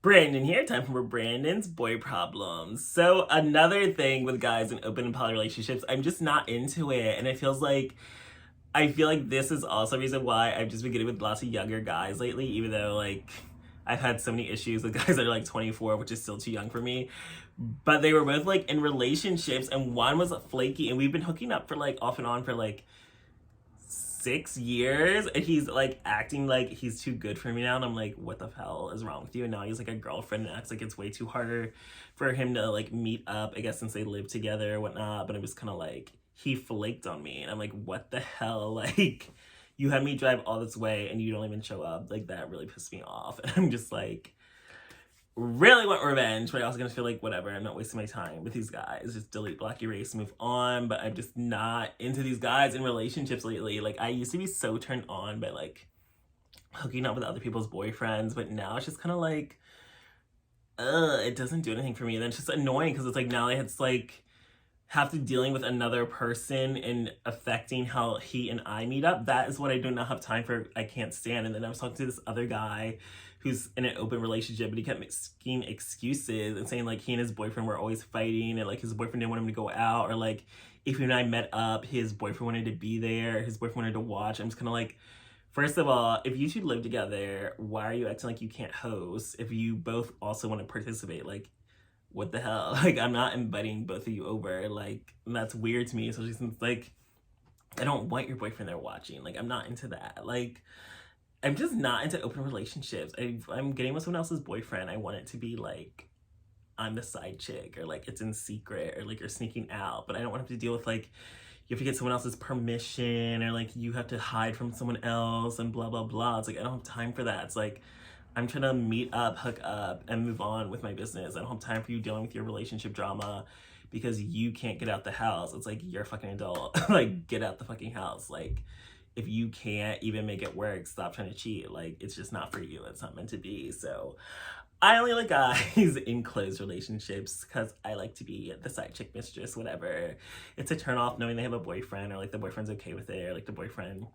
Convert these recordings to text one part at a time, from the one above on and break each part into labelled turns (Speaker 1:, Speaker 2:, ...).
Speaker 1: Brandon here, time for Brandon's boy problems. So another thing with guys in open and poly relationships, I'm just not into it. And I feel like this is also a reason why I've just been getting with lots of younger guys lately, even though like I've had so many issues with guys that are like 24, which is still too young for me. But they were both like in relationships and one was flaky and we've been hooking up for like off and on for like 6 years, and he's like acting like he's too good for me now, and I'm like, what the hell is wrong with you? And now he's like a girlfriend and acts like it's way too harder for him to like meet up, I guess, since they live together or whatnot. But it was kind of like he flaked on me, and I'm like, what the hell? Like, you had me drive all this way and you don't even show up. Like, that really pissed me off. And I'm just like, really want revenge, but I also gonna feel like whatever, I'm not wasting my time with these guys. Just delete, block, erase, move on. But I'm just not into these guys in relationships lately. Like, I used to be so turned on by like hooking up with other people's boyfriends, but now it's just kind of like, it doesn't do anything for me. And then it's just annoying because it's like now it's like have to dealing with another person and affecting how he and I meet up. That is what I do not have time for. I can't stand. And then I was talking to this other guy who's in an open relationship, but he kept making excuses and saying like he and his boyfriend were always fighting, and like his boyfriend didn't want him to go out, or like if he and I met up, his boyfriend wanted to be there, his boyfriend wanted to watch. I'm just kind of like, first of all, if you two live together, why are you acting like you can't host if you both also want to participate? Like, what the hell? Like, I'm not inviting both of you over. Like, that's weird to me, especially since like I don't want your boyfriend there watching. Like, I'm not into that. Like, I'm just not into open relationships. I'm getting with someone else's boyfriend. I want it to be like I'm the side chick, or like it's in secret, or like you're sneaking out. But I don't want to have to deal with like you have to get someone else's permission, or like you have to hide from someone else and blah blah blah. It's like I don't have time for that. It's like I'm trying to meet up, hook up, and move on with my business. I don't have time for you dealing with your relationship drama because you can't get out the house. It's like, you're a fucking adult. Like, get out the fucking house. Like, if you can't even make it work, stop trying to cheat. Like, it's just not for you. It's not meant to be. So I only like guys in closed relationships because I like to be the side chick mistress, whatever. It's a turn off knowing they have a boyfriend, or like the boyfriend's okay with it, or like the boyfriend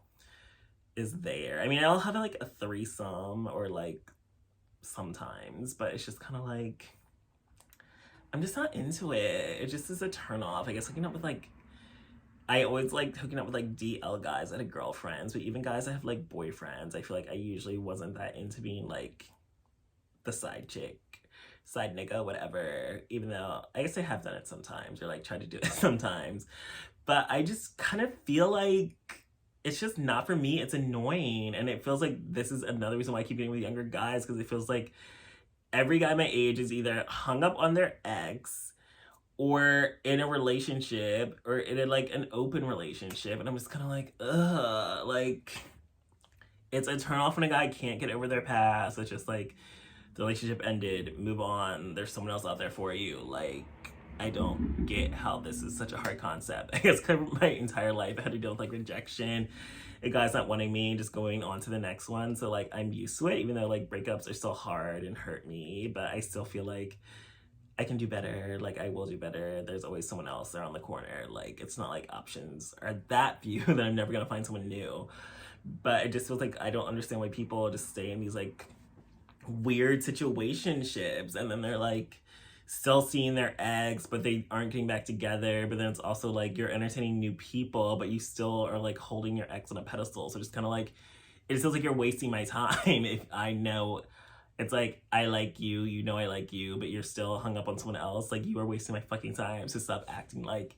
Speaker 1: is there. I mean, I'll have like a threesome or like sometimes, but it's just kind of like I'm just not into it. It just is a turn off. I guess hooking up with like I always like hooking up with like DL guys that have girlfriends, but even guys that have like boyfriends, I feel like I usually wasn't that into being like the side chick, side nigga, whatever. Even though I guess I have done it sometimes, or like try to do it sometimes, but I just kind of feel like it's just not for me. It's annoying, and it feels like this is another reason why I keep getting with younger guys, because it feels like every guy my age is either hung up on their ex, or in a relationship, or in a, like an open relationship, and I'm just kind of like, ugh. Like, it's a turn off when a guy can't get over their past. It's just like the relationship ended, move on. There's someone else out there for you. Like, I don't get how this is such a hard concept. I guess because my entire life I had to deal with like rejection, a guy's not wanting me, just going on to the next one. So like I'm used to it, even though like breakups are still hard and hurt me, but I still feel like I can do better. Like, I will do better. There's always someone else around the corner. Like, it's not like options are that few that I'm never gonna find someone new. But it just feels like I don't understand why people just stay in these like weird situationships, and then they're like still seeing their ex, but they aren't getting back together. But then it's also like you're entertaining new people, but you still are like holding your ex on a pedestal. So just kind of like, it feels like you're wasting my time. If I know, it's like, I like you, you know I like you, but you're still hung up on someone else. Like, you are wasting my fucking time. So stop acting like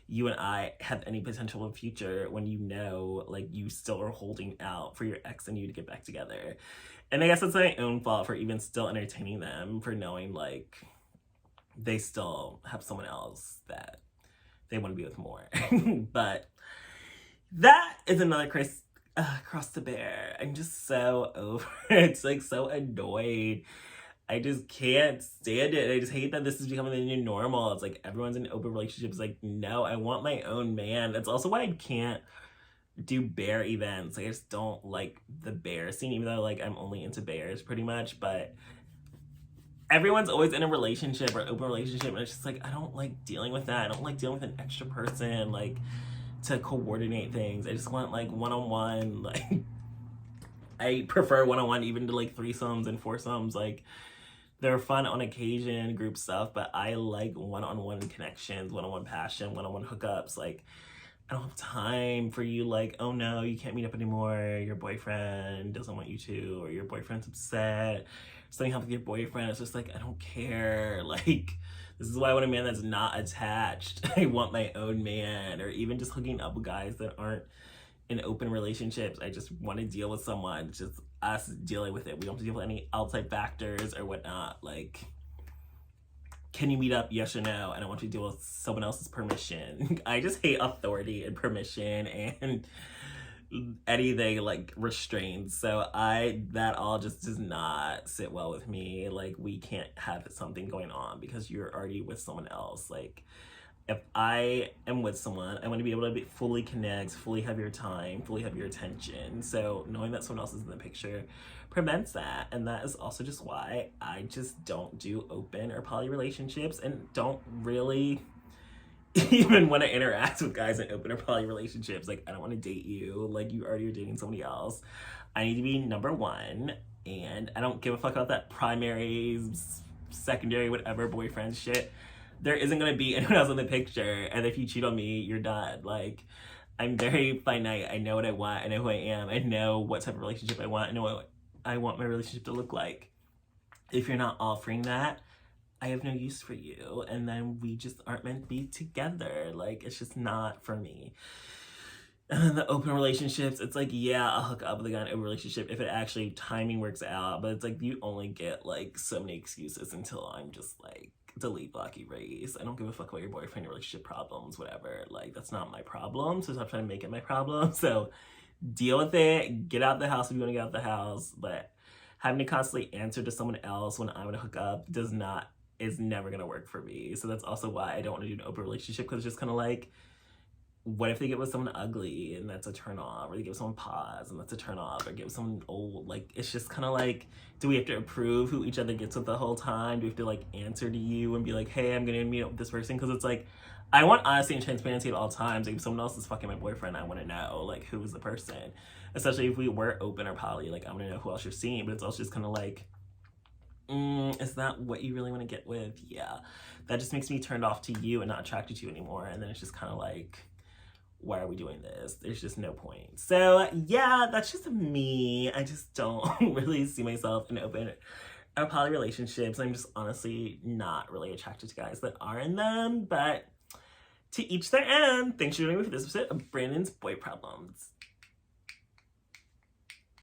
Speaker 1: you and I have any potential in future when you know like you still are holding out for your ex and you to get back together. And I guess it's my own fault for even still entertaining them, for knowing like they still have someone else that they want to be with more. But that is another cross to bear. I'm just so over it. It's like so annoyed. I just can't stand it. I just hate that this is becoming the new normal. It's like everyone's in open relationships. Like, no, I want my own man. That's also why I can't do bear events. Like, I just don't like the bear scene, even though like I'm only into bears pretty much. But everyone's always in a relationship or open relationship, and it's just like I don't like dealing with that. I don't like dealing with an extra person like to coordinate things. I just want like one-on-one. Like, I prefer one-on-one even to like threesomes and foursomes. Like, they're fun on occasion, group stuff, but I like one-on-one connections, one-on-one passion, one-on-one hookups. Like, I don't have time for you, like, oh no, you can't meet up anymore, your boyfriend doesn't want you to, or your boyfriend's upset, something happened with your boyfriend. It's just like, I don't care. Like, this is why I want a man that's not attached. I want my own man, or even just hooking up with guys that aren't in open relationships. I just want to deal with someone, just us dealing with it. We don't have to deal with any outside factors or whatnot. Like, can you meet up? Yes or no? And I want you to deal with someone else's permission. I just hate authority and permission and anything like restraints. So that all just does not sit well with me. Like, we can't have something going on because you're already with someone else. Like, if I am with someone, I want to be able to fully connect, fully have your time, fully have your attention. So knowing that someone else is in the picture prevents that. And that is also just why I just don't do open or poly relationships, and don't really even want to interact with guys in open or poly relationships. Like, I don't want to date you. Like, you already are dating somebody else. I need to be number one. And I don't give a fuck about that primary, secondary, whatever boyfriend shit. There isn't going to be anyone else in the picture, and if you cheat on me, you're done. Like, I'm very finite. I know what I want. I know who I am. I know what type of relationship I want. I know what I want my relationship to look like. If you're not offering that, I have no use for you, and then we just aren't meant to be together. Like, it's just not for me. And then the open relationships, it's like, yeah, I'll hook up with a guy in an open relationship if it actually timing works out, but it's like, you only get like so many excuses until I'm just like, delete, block, erase. I don't give a fuck about your boyfriend, your relationship problems, whatever. Like, that's not my problem, so stop trying to make it my problem. So deal with it, get out the house if you want to get out the house, but having to constantly answer to someone else when I want to hook up is never gonna work for me. So that's also why I don't want to do an open relationship, because it's just kind of like, what if they get with someone ugly and that's a turn off, or they get with someone pause and that's a turn off, or get with someone old? Like, it's just kind of like, do we have to approve who each other gets with the whole time? Do we have to like answer to you and be like, hey, I'm gonna meet up with this person? Because it's like, I want honesty and transparency at all times. Like, if someone else is fucking my boyfriend, I want to know like who is the person, especially if we were open or poly. Like, I want to know who else you're seeing. But it's also just kind of like, is that what you really want to get with? Yeah, that just makes me turned off to you and not attracted to you anymore. And then it's just kind of like, why are we doing this? There's just no point. So yeah, that's just me. I just don't really see myself in open or poly relationships. I'm just honestly not really attracted to guys that are in them, but to each their own. Thanks for joining me for this episode of Branden's Boy Problems.